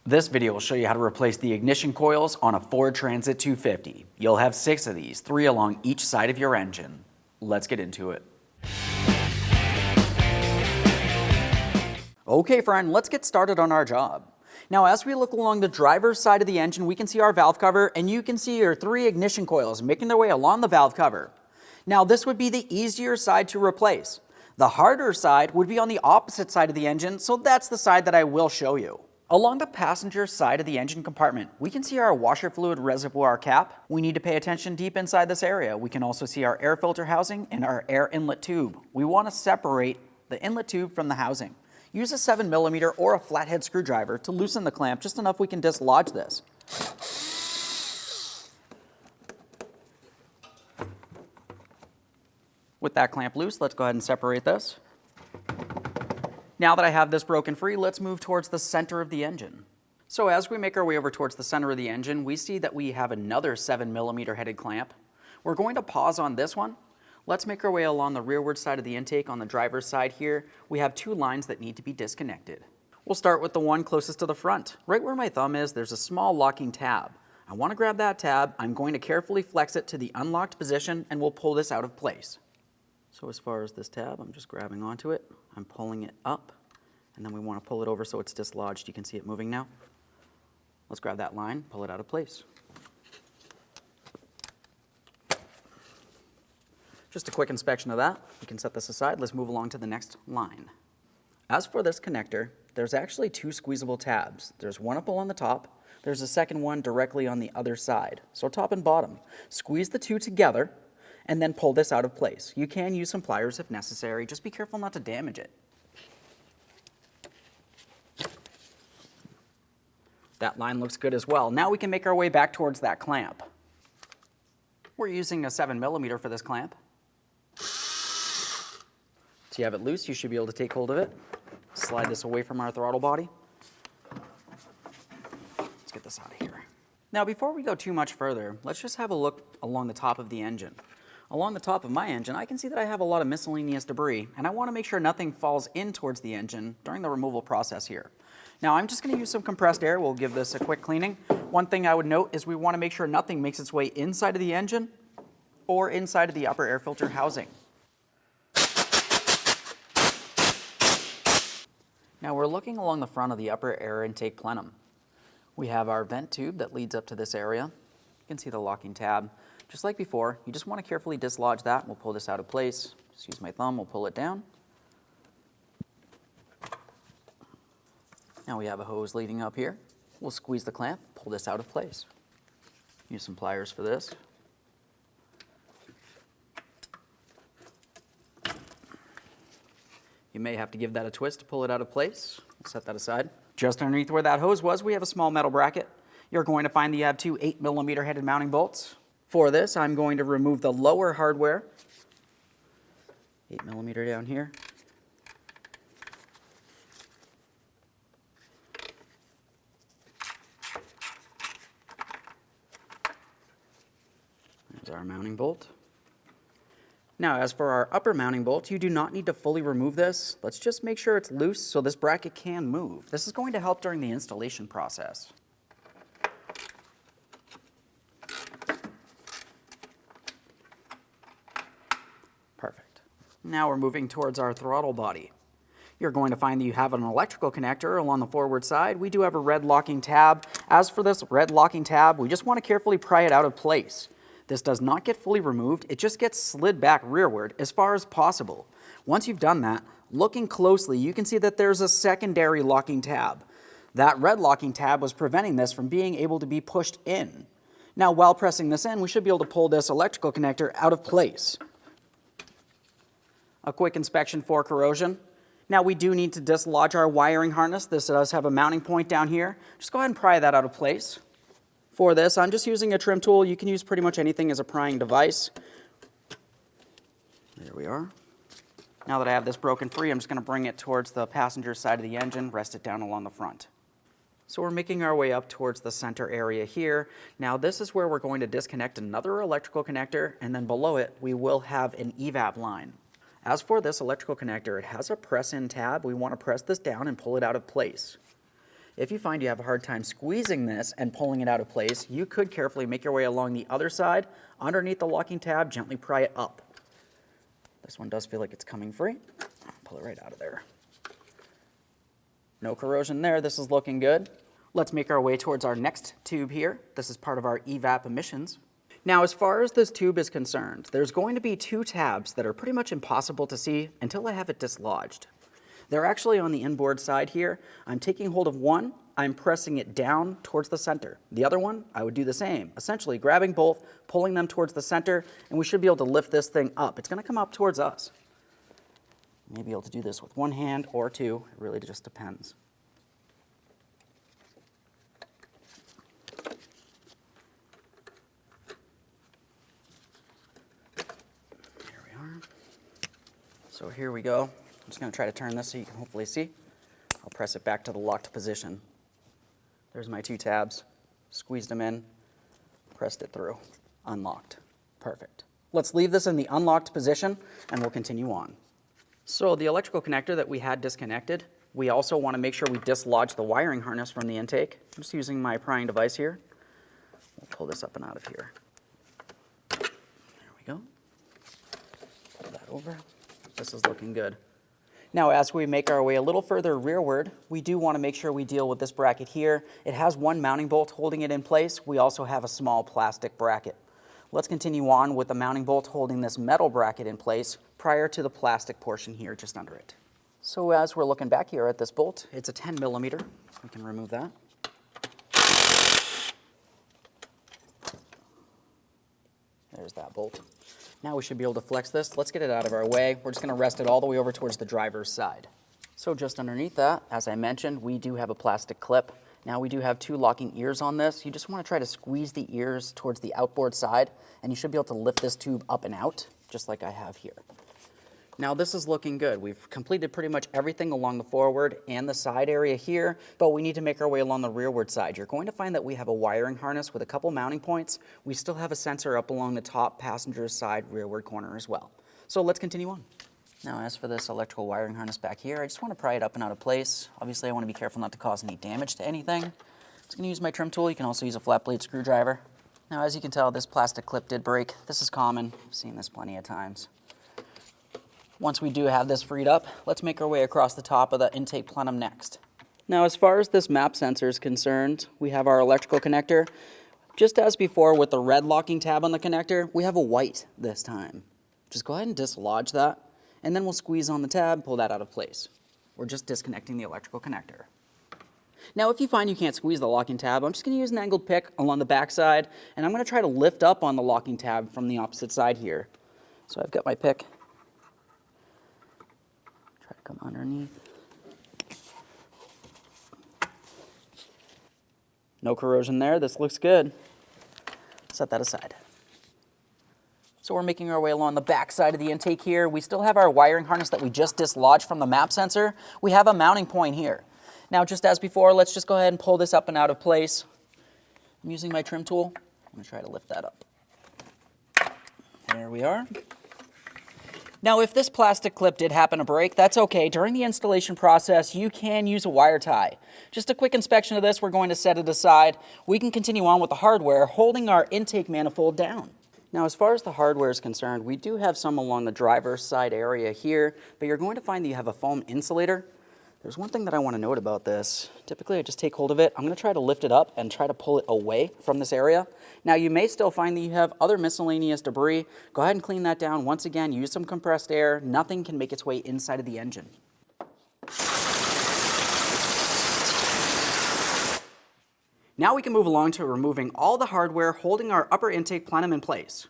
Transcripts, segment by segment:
This video will show you how to replace the ignition coils on a Ford Transit-250. You'll have 6 of these, 3 along each side of your engine. Let's get into it. Okay friend, let's get started on our job. Now as we look along the driver's side of the engine, we can see our valve cover and you can see your 3 ignition coils making their way along the valve cover. Now this would be the easier side to replace. The harder side would be on the opposite side of the engine, so that's the side that I will show you. Along the passenger side of the engine compartment, we can see our washer fluid reservoir cap. We need to pay attention deep inside this area. We can also see our air filter housing and our air inlet tube. We want to separate the inlet tube from the housing. Use a 7mm or a flathead screwdriver to loosen the clamp just enough we can dislodge this. With that clamp loose, let's go ahead and separate this. Now that I have this broken free, let's move towards the center of the engine. So as we make our way over towards the center of the engine, we see that we have another 7mm headed clamp. We're going to pause on this one. Let's make our way along the rearward side of the intake. On the driver's side here, we have 2 lines that need to be disconnected. We'll start with the one closest to the front. Right where my thumb is, there's a small locking tab. I want to grab that tab. I'm going to carefully flex it to the unlocked position and we'll pull this out of place. So as far as this tab, I'm just grabbing onto it. I'm pulling it up, and then we want to pull it over so it's dislodged. You can see it moving now. Let's grab that line, pull it out of place. Just a quick inspection of that. We can set this aside. Let's move along to the next line. As for this connector, there's actually 2 squeezable tabs. There's one up along the top. There's a second one directly on the other side. So top and bottom. Squeeze the 2 together, and then pull this out of place. You can use some pliers if necessary. Just be careful not to damage it. That line looks good as well. Now we can make our way back towards that clamp. We're using a 7mm for this clamp. So you have it loose, you should be able to take hold of it. Slide this away from our throttle body. Let's get this out of here. Now before we go too much further, let's just have a look along the top of the engine. Along the top of my engine, I can see that I have a lot of miscellaneous debris, and I want to make sure nothing falls in towards the engine during the removal process here. Now I'm just going to use some compressed air. We'll give this a quick cleaning. One thing I would note is we want to make sure nothing makes its way inside of the engine or inside of the upper air filter housing. Now we're looking along the front of the upper air intake plenum. We have our vent tube that leads up to this area. You can see the locking tab. Just like before, you just want to carefully dislodge that. We'll pull this out of place. Just use my thumb, we'll pull it down. Now we have a hose leading up here. We'll squeeze the clamp, pull this out of place. Use some pliers for this. You may have to give that a twist to pull it out of place. We'll set that aside. Just underneath where that hose was, we have a small metal bracket. You're going to find that you have 2 8mm headed mounting bolts. For this, I'm going to remove the lower hardware. 8mm down here. There's our mounting bolt. Now, as for our upper mounting bolt, you do not need to fully remove this. Let's just make sure it's loose so this bracket can move. This is going to help during the installation process. Perfect. Now we're moving towards our throttle body. You're going to find that you have an electrical connector along the forward side. We do have a red locking tab. As for this red locking tab, we just want to carefully pry it out of place. This does not get fully removed. It just gets slid back rearward as far as possible. Once you've done that, looking closely, you can see that there's a secondary locking tab. That red locking tab was preventing this from being able to be pushed in. Now, while pressing this in, we should be able to pull this electrical connector out of place. A quick inspection for corrosion. Now we do need to dislodge our wiring harness. This does have a mounting point down here. Just go ahead and pry that out of place. For this, I'm just using a trim tool. You can use pretty much anything as a prying device. There we are. Now that I have this broken free, I'm just going to bring it towards the passenger side of the engine, rest it down along the front. So we're making our way up towards the center area here. Now this is where we're going to disconnect another electrical connector, and then below it we will have an evap line. As for this electrical connector, it has a press-in tab. We want to press this down and pull it out of place. If you find you have a hard time squeezing this and pulling it out of place, you could carefully make your way along the other side, underneath the locking tab, gently pry it up. This one does feel like it's coming free. Pull it right out of there. No corrosion there, this is looking good. Let's make our way towards our next tube here. This is part of our evap emissions. Now, as far as this tube is concerned, there's going to be two tabs that are pretty much impossible to see until I have it dislodged. They're actually on the inboard side here. I'm taking hold of one, I'm pressing it down towards the center. The other one, I would do the same, essentially grabbing both, pulling them towards the center, and we should be able to lift this thing up. It's gonna come up towards us. You may be able to do this with one hand or two, it really just depends. So here we go. I'm just going to try to turn this so you can hopefully see. I'll press it back to the locked position. There's my two tabs. Squeezed them in, pressed it through, unlocked. Perfect. Let's leave this in the unlocked position and we'll continue on. So the electrical connector that we had disconnected, we also want to make sure we dislodge the wiring harness from the intake. I'm just using my prying device here. We'll pull this up and out of here. There we go. Pull that over. This is looking good. Now, as we make our way a little further rearward, we do want to make sure we deal with this bracket here. It has one mounting bolt holding it in place. We also have a small plastic bracket. Let's continue on with the mounting bolt holding this metal bracket in place prior to the plastic portion here just under it. So as we're looking back here at this bolt, it's a 10 millimeter. We can remove that. There's that bolt. Now we should be able to flex this. Let's get it out of our way. We're just going to rest it all the way over towards the driver's side. So just underneath that, as I mentioned, we do have a plastic clip. Now we do have two locking ears on this. You just want to try to squeeze the ears towards the outboard side, and you should be able to lift this tube up and out, just like I have here. Now this is looking good. We've completed pretty much everything along the forward and the side area here, but we need to make our way along the rearward side. You're going to find that we have a wiring harness with a couple mounting points. We still have a sensor up along the top passenger side rearward corner as well. So let's continue on. Now as for this electrical wiring harness back here, I just want to pry it up and out of place. Obviously I want to be careful not to cause any damage to anything. I'm just going to use my trim tool. You can also use a flat blade screwdriver. Now as you can tell, this plastic clip did break. This is common. I've seen this plenty of times. Once we do have this freed up, let's make our way across the top of the intake plenum next. Now, as far as this map sensor is concerned, we have our electrical connector. Just as before with the red locking tab on the connector, we have a white this time. Just go ahead and dislodge that, and then we'll squeeze on the tab, pull that out of place. We're just disconnecting the electrical connector. Now, if you find you can't squeeze the locking tab, I'm just going to use an angled pick along the back side, and I'm going to try to lift up on the locking tab from the opposite side here. So I've got my pick. Try to come underneath. No corrosion there. This looks good. Set that aside. So we're making our way along the back side of the intake here. We still have our wiring harness that we just dislodged from the map sensor. We have a mounting point here. Now, just as before, let's just go ahead and pull this up and out of place. I'm using my trim tool. I'm going to try to lift that up. There we are. Now, if this plastic clip did happen to break, that's okay. During the installation process, you can use a wire tie. Just a quick inspection of this, we're going to set it aside. We can continue on with the hardware, holding our intake manifold down. Now, as far as the hardware is concerned, we do have some along the driver's side area here, but you're going to find that you have a foam insulator. There's one thing that I want to note about this. Typically, I just take hold of it. I'm going to try to lift it up and try to pull it away from this area. Now, you may still find that you have other miscellaneous debris. Go ahead and clean that down. Once again, use some compressed air. Nothing can make its way inside of the engine. Now we can move along to removing all the hardware holding our upper intake plenum in place.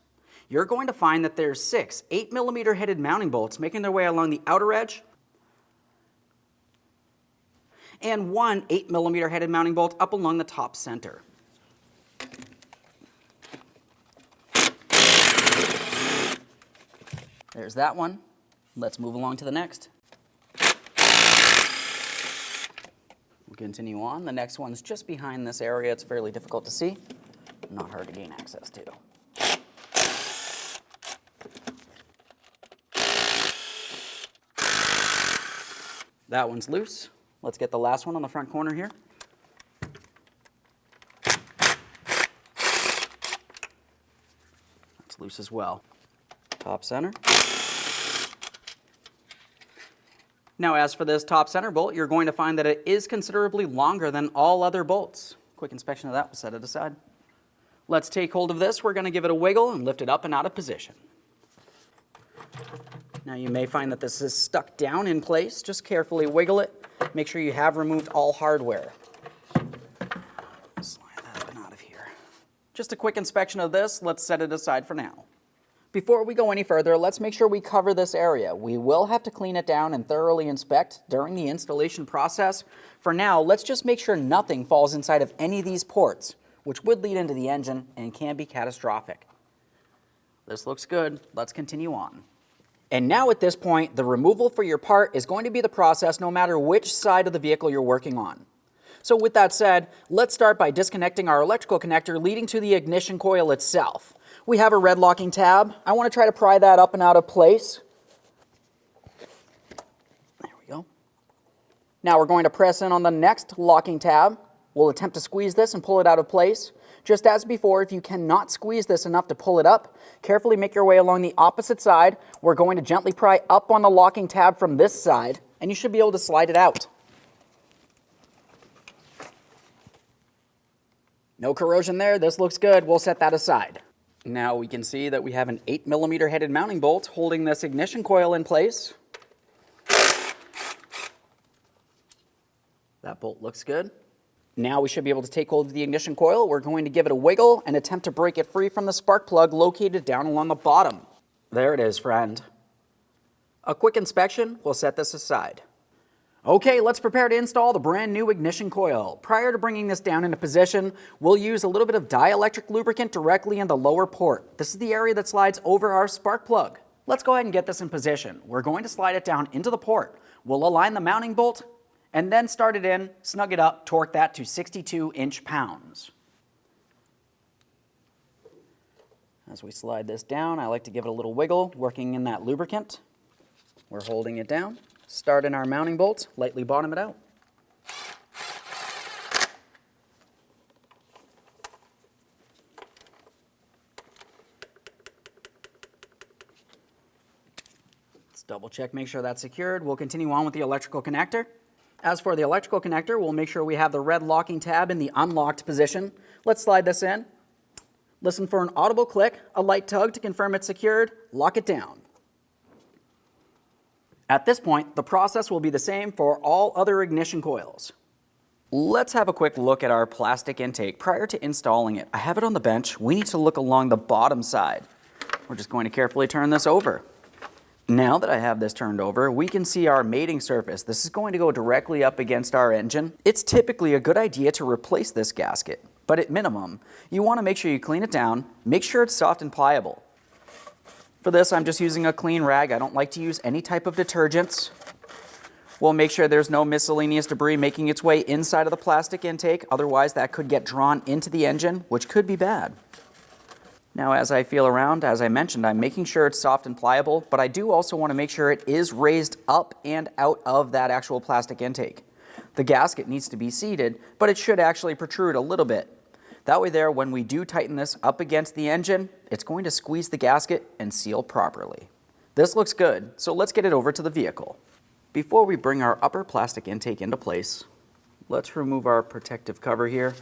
You're going to find that there's 6 8mm headed mounting bolts making their way along the outer edge, and 1 8mm headed mounting bolt up along the top center. There's that one. Let's move along to the next. We'll continue on. The next one's just behind this area. It's fairly difficult to see. Not hard to gain access to. That one's loose. Let's get the last one on the front corner here. That's loose as well. Top center. Now, as for this top center bolt, you're going to find that it is considerably longer than all other bolts. Quick inspection of that will set it aside. Let's take hold of this. We're going to give it a wiggle and lift it up and out of position. Now, you may find that this is stuck down in place. Just carefully wiggle it. Make sure you have removed all hardware. Slide that up and out of here. Just a quick inspection of this. Let's set it aside for now. Before we go any further, let's make sure we cover this area. We will have to clean it down and thoroughly inspect during the installation process. For now, let's just make sure nothing falls inside of any of these ports, which would lead into the engine and can be catastrophic. This looks good. Let's continue on. And now at this point, the removal for your part is going to be the process no matter which side of the vehicle you're working on. So with that said, let's start by disconnecting our electrical connector leading to the ignition coil itself. We have a red locking tab. I want to try to pry that up and out of place. There we go. Now we're going to press in on the next locking tab. We'll attempt to squeeze this and pull it out of place. Just as before, if you cannot squeeze this enough to pull it up, carefully make your way along the opposite side. We're going to gently pry up on the locking tab from this side, and you should be able to slide it out. No corrosion there. This looks good. We'll set that aside. Now we can see that we have an 8mm headed mounting bolt holding this ignition coil in place. That bolt looks good. Now we should be able to take hold of the ignition coil. We're going to give it a wiggle and attempt to break it free from the spark plug located down along the bottom. There it is, friend. A quick inspection will set this aside. Okay, let's prepare to install the brand new ignition coil. Prior to bringing this down into position, we'll use a little bit of dielectric lubricant directly in the lower port. This is the area that slides over our spark plug. Let's go ahead and get this in position. We're going to slide it down into the port. We'll align the mounting bolt and then start it in, snug it up, torque that to 62 inch-pounds. As we slide this down, I like to give it a little wiggle, working in that lubricant. We're holding it down. Start in our mounting bolt, lightly bottom it out. Let's double check, make sure that's secured. We'll continue on with the electrical connector. As for the electrical connector, we'll make sure we have the red locking tab in the unlocked position. Let's slide this in. Listen for an audible click, a light tug to confirm it's secured, lock it down. At this point, the process will be the same for all other ignition coils. Let's have a quick look at our plastic intake prior to installing it. I have it on the bench. We need to look along the bottom side. We're just going to carefully turn this over. Now that I have this turned over, we can see our mating surface. This is going to go directly up against our engine. It's typically a good idea to replace this gasket, but at minimum, you want to make sure you clean it down, make sure it's soft and pliable. For this, I'm just using a clean rag. I don't like to use any type of detergents. We'll make sure there's no miscellaneous debris making its way inside of the plastic intake. Otherwise, that could get drawn into the engine, which could be bad. Now, as I feel around, as I mentioned, I'm making sure it's soft and pliable, but I do also want to make sure it is raised up and out of that actual plastic intake. The gasket needs to be seated, but it should actually protrude a little bit. That way there, when we do tighten this up against the engine, it's going to squeeze the gasket and seal properly. This looks good, so let's get it over to the vehicle. Before we bring our upper plastic intake into place, let's remove our protective cover here.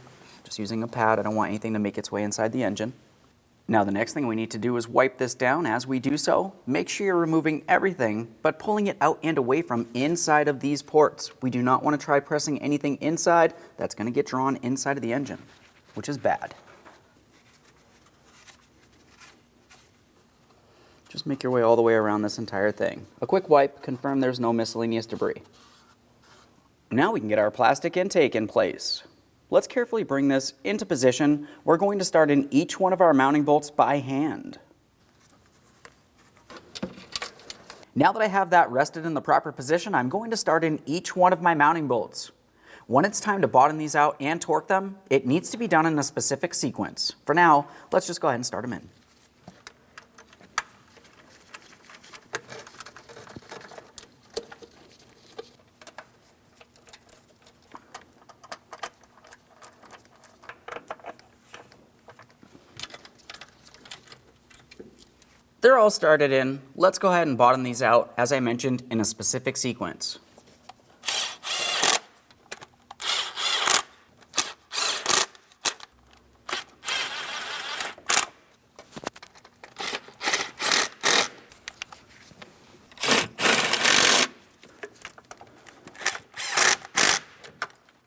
Just using a pad, I don't want anything to make its way inside the engine. Now the next thing we need to do is wipe this down. As we do so, make sure you're removing everything, but pulling it out and away from inside of these ports. We do not want to try pressing anything inside. That's going to get drawn inside of the engine, which is bad. Just make your way all the way around this entire thing. A quick wipe, confirm there's no miscellaneous debris. Now we can get our plastic intake in place. Let's carefully bring this into position. We're going to start in each one of our mounting bolts by hand. Now that I have that rested in the proper position, I'm going to start in each one of my mounting bolts. When it's time to bottom these out and torque them, it needs to be done in a specific sequence. For now, let's just go ahead and start them in. They're all started in. Let's go ahead and bottom these out, as I mentioned, in a specific sequence.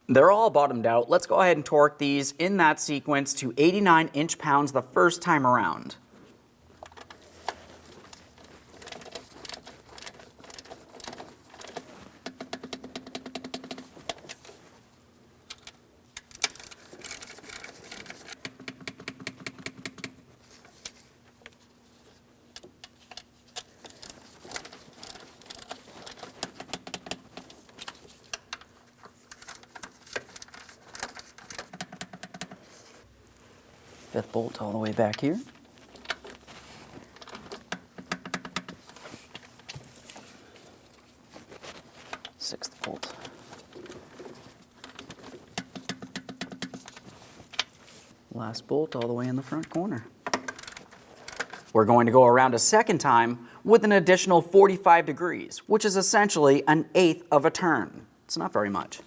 They're all bottomed out. Let's go ahead and torque these in that sequence to 89 inch-pounds the first time around. Fifth bolt all the way back here. Sixth bolt. Last bolt all the way in the front corner. We're going to go around a second time with an additional 45 degrees, which is essentially an eighth of a turn. It's not very much.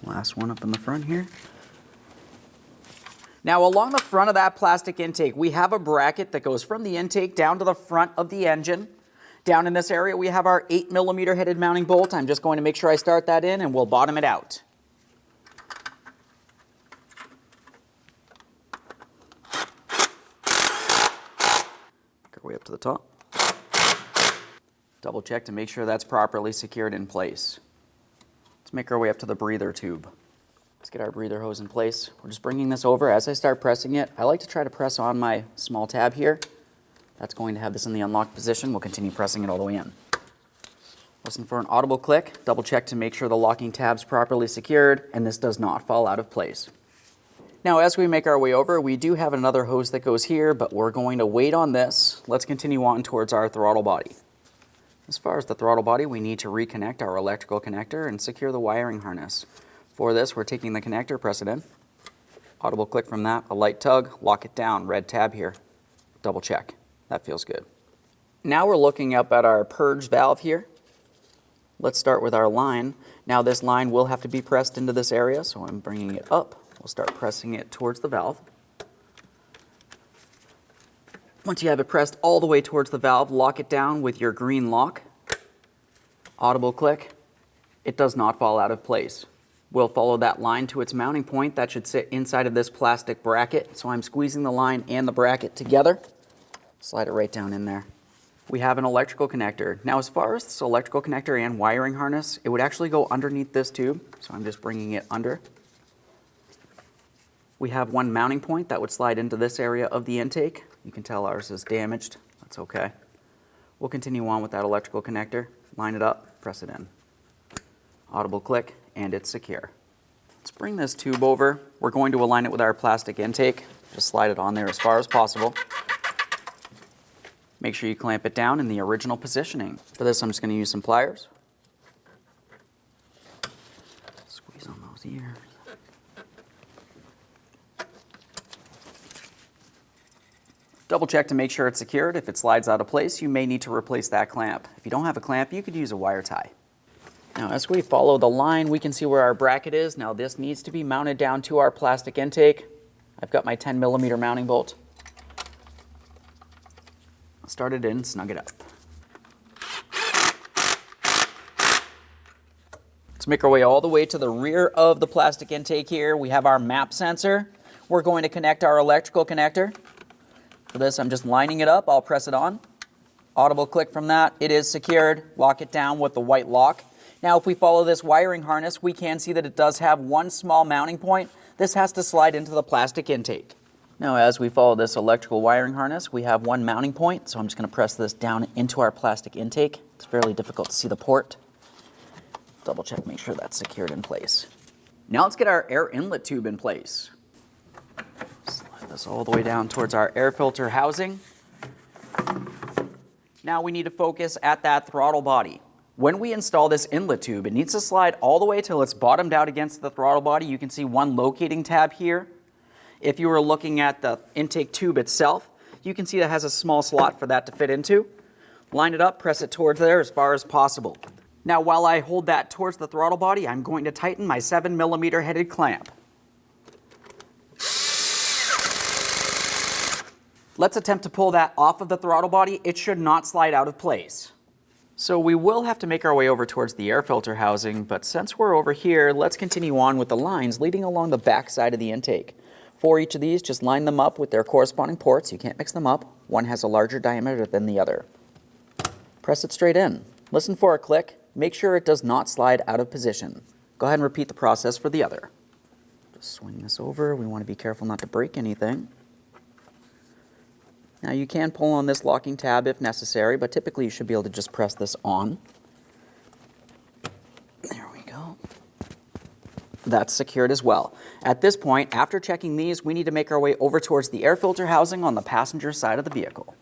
Last one up in the front here. Now along the front of that plastic intake, we have a bracket that goes from the intake down to the front of the engine. Down in this area, we have our 8mm headed mounting bolt. I'm just going to make sure I start that in and we'll bottom it out. Work our way up to the top. Double check to make sure that's properly secured in place. Let's make our way up to the breather tube. Let's get our breather hose in place. We're just bringing this over. As I start pressing it, I like to try to press on my small tab here. That's going to have this in the unlocked position. We'll continue pressing it all the way in. Listen for an audible click. Double check to make sure the locking tab's properly secured and this does not fall out of place. Now, as we make our way over, we do have another hose that goes here, but we're going to wait on this. Let's continue on towards our throttle body. As far as the throttle body, we need to reconnect our electrical connector and secure the wiring harness. For this, we're taking the connector, press it in. Audible click from that, a light tug, lock it down, red tab here. Double check. That feels good. Now we're looking up at our purge valve here. Let's start with our line. Now this line will have to be pressed into this area, so I'm bringing it up. We'll start pressing it towards the valve. Once you have it pressed all the way towards the valve, lock it down with your green lock. Audible click. It does not fall out of place. We'll follow that line to its mounting point. That should sit inside of this plastic bracket. So I'm squeezing the line and the bracket together. Slide it right down in there. We have an electrical connector. Now, as far as this electrical connector and wiring harness, it would actually go underneath this tube. So I'm just bringing it under. We have one mounting point that would slide into this area of the intake. You can tell ours is damaged. That's okay. We'll continue on with that electrical connector. Line it up, press it in. Audible click, and it's secure. Let's bring this tube over. We're going to align it with our plastic intake. Just slide it on there as far as possible. Make sure you clamp it down in the original positioning. For this, I'm just going to use some pliers. Squeeze on those ears. Double check to make sure it's secured. If it slides out of place, you may need to replace that clamp. If you don't have a clamp, you could use a wire tie. Now, as we follow the line, we can see where our bracket is. Now, this needs to be mounted down to our plastic intake. I've got my 10mm mounting bolt. I'll start it in, snug it up. Let's make our way all the way to the rear of the plastic intake here. We have our map sensor. We're going to connect our electrical connector. For this, I'm just lining it up. I'll press it on. Audible click from that. It is secured. Lock it down with the white lock. Now, if we follow this wiring harness, we can see that it does have one small mounting point. This has to slide into the plastic intake. Now, as we follow this electrical wiring harness, we have one mounting point. So I'm just going to press this down into our plastic intake. It's fairly difficult to see the port. double check, make sure that's secured in place. Now let's get our air inlet tube in place. Slide this all the way down towards our air filter housing. Now we need to focus at that throttle body. When we install this inlet tube, it needs to slide all the way till it's bottomed out against the throttle body. You can see one locating tab here. If you were looking at the intake tube itself, you can see that has a small slot for that to fit into. Line it up, press it towards there as far as possible. Now while I hold that towards the throttle body, I'm going to tighten my 7mm headed clamp. Let's attempt to pull that off of the throttle body. It should not slide out of place. So we will have to make our way over towards the air filter housing, but since we're over here, let's continue on with the lines leading along the back side of the intake. For each of these, just line them up with their corresponding ports. You can't mix them up. One has a larger diameter than the other. Press it straight in. Listen for a click. Make sure it does not slide out of position. Go ahead and repeat the process for the other. Just swing this over. We want to be careful not to break anything. Now you can pull on this locking tab if necessary, but typically you should be able to just press this on. There we go. That's secured as well. At this point, after checking these, we need to make our way over towards the air filter housing on the passenger side of the vehicle.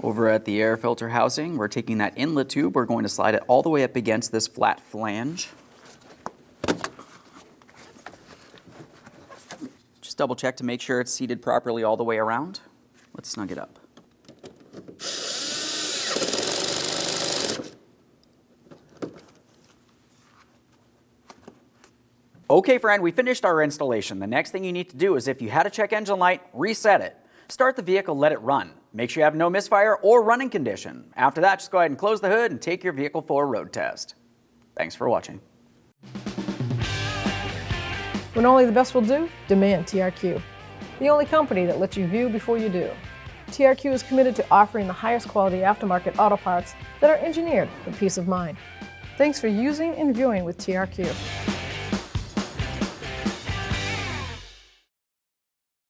Over at the air filter housing, we're taking that inlet tube, we're going to slide it all the way up against this flat flange. Just double check to make sure it's seated properly all the way around. Let's snug it up. Okay, friend, we finished our installation. The next thing you need to do is, if you had a check engine light, reset it. Start the vehicle, let it run. Make sure you have no misfire or running condition. After that, just go ahead and close the hood and take your vehicle for a road test. Thanks for watching. When only the best will do, demand TRQ. The only company that lets you view before you do. TRQ is committed to offering the highest quality aftermarket auto parts that are engineered for peace of mind. Thanks for using and viewing with TRQ.